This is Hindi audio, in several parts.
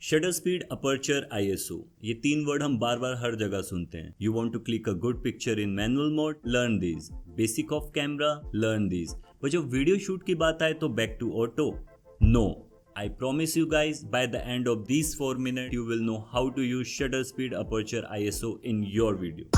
शटर स्पीड, अपर्चर, आईएसओ, ये तीन वर्ड हम बार बार हर जगह सुनते हैं. You want to click a good picture in manual mode, learn this. Basic of camera, learn this. पर जब वीडियो शूट की बात आए तो back to auto. No, I promise you guys, by the end of these 4 minutes, you will know how to use shutter speed, aperture, ISO in your video.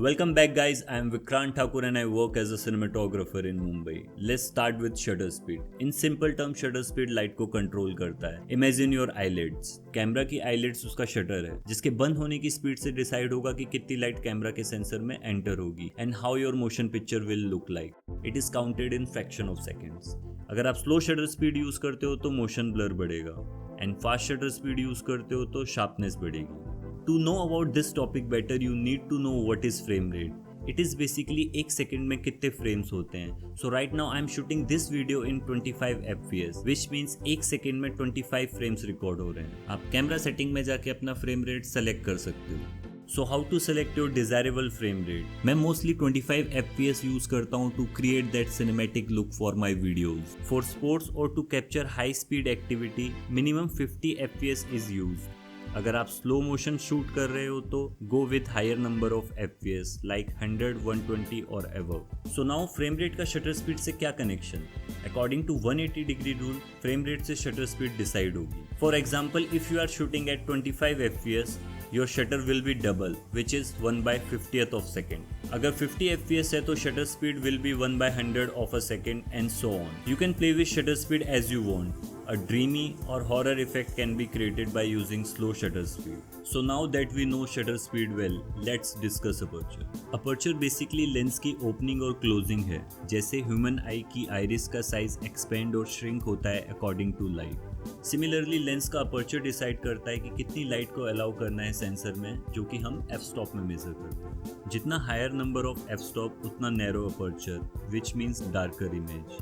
Welcome back guys, I am Vikrant Thakur and I work as a cinematographer in Mumbai. Let's start with shutter speed. In simple terms, shutter speed light को कंट्रोल करता है. Imagine your eyelids. कैमरा की eyelids उसका शटर है, जिसके बंद होने की स्पीड से डिसाइड होगा कि कितनी लाइट कैमरा के सेंसर में एंटर होगी and how your motion picture will look like. It is counted in fraction of seconds. अगर आप स्लो शटर स्पीड यूज करते हो तो मोशन ब्लर बढ़ेगा and fast shutter speed use करते हो तो शार्पनेस बढ़ेगी. To know about this topic better, you need to know what is frame rate. It is basically एक सेकंड में कितने फ्रेम्स होते हैं. So right now I am shooting this video in 25 fps, which means एक सेकंड में 25 फ्रेम्स रिकॉर्ड हो रहे हैं. आप कैमरा सेटिंग में जाके अपना फ्रेम रेट सेलेक्ट कर सकते हो. So how to select your desirable frame rate? मैं mostly 25 fps यूज करता हूँ to create that cinematic look for my videos. For sports or to capture high speed activity, minimum 50 fps is used. अगर आप स्लो मोशन शूट कर रहे हो तो go with higher number of fps like 100, 120 और अबव. सो नाउ फ्रेम रेट का शटर स्पीड से क्या connection? According to 180 degree rule, frame rate से शटर स्पीड डिसाइड होगी. For example, if you are shooting at 25 fps, your shutter will be double, which is 1/50th of second. अगर 50 fps है तो shutter speed will be 1/100 of a second and so on. You can play with shutter speed as you want. A dreamy or horror effect can be created by using slow shutter speed. So now that we know shutter speed well, let's discuss aperture. Aperture basically lens की ओपनिंग और क्लोजिंग है. जैसे ह्यूमन आई की आइरिस का साइज एक्सपेंड और श्रिंक होता है according to light. Similarly lens का अपर्चर डिसाइड करता है कि कितनी लाइट को अलाउ करना है सेंसर में, जो कि हम एफ स्टॉप में मेजर करते हैं. जितना higher number of f stop उतना narrow aperture, which means darker image,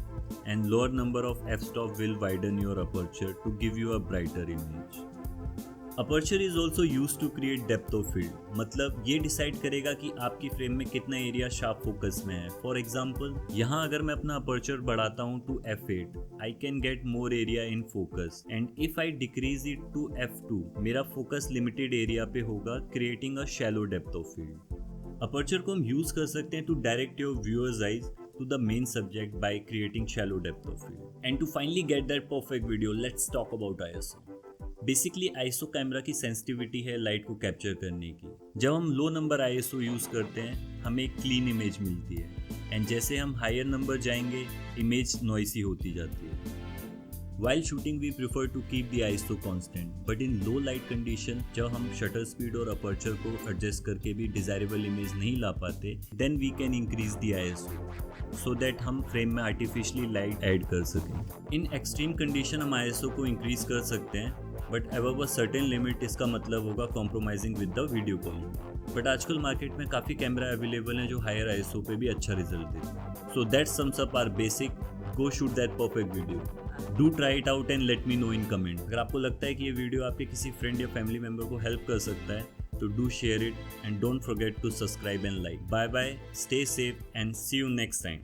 and lower number of f stop will widen your aperture to give you a brighter image. Aperture is also use to create depth of field. मतलब ये डिसाइड करेगा कि आपकी फ्रेम में कितना एरिया शार्प फोकस में है. फॉर एग्जाम्पल, यहाँ अगर मैं अपना अपर्चर बढ़ाता हूँ to f8, I can get more area in focus, and if I decrease it to f2, मेरा फोकस लिमिटेड एरिया पे होगा, creating a shallow depth of field. Aperture को हम यूज कर सकते हैं to direct your viewers eyes to the main subject by creating shallow depth of field. And to finally get that perfect video, let's talk about ISO. Basically ISO camera की सेंसिटिविटी है लाइट को कैप्चर करने की. जब हम लो नंबर आईएसओ यूज़ करते हैं हमें एक क्लीन इमेज मिलती है, एंड जैसे हम हायर नंबर जाएंगे इमेज नॉइसी होती जाती है. While shooting we prefer to keep the ISO constant, but in low light condition जब हम shutter speed और aperture को adjust करके भी desirable image नहीं ला पाते, then we can increase the ISO so that हम frame में artificially light add कर सकें. In extreme condition हम ISO को increase कर सकते हैं, but above a certain limit इसका मतलब होगा compromising with the video quality. But आजकल मार्केट में काफ़ी कैमरा अवेलेबल हैं जो हायर आईएसओ पे भी अच्छा रिजल्ट देते हैं. So that sums up our basic. Go shoot that perfect video. Do try it out and let me know in comment. अगर आपको लगता है कि ये वीडियो आपके किसी फ्रेंड या फैमिली मेम्बर को हेल्प कर सकता है तो do share it and don't forget to subscribe and like. Bye bye, stay safe and see you next time.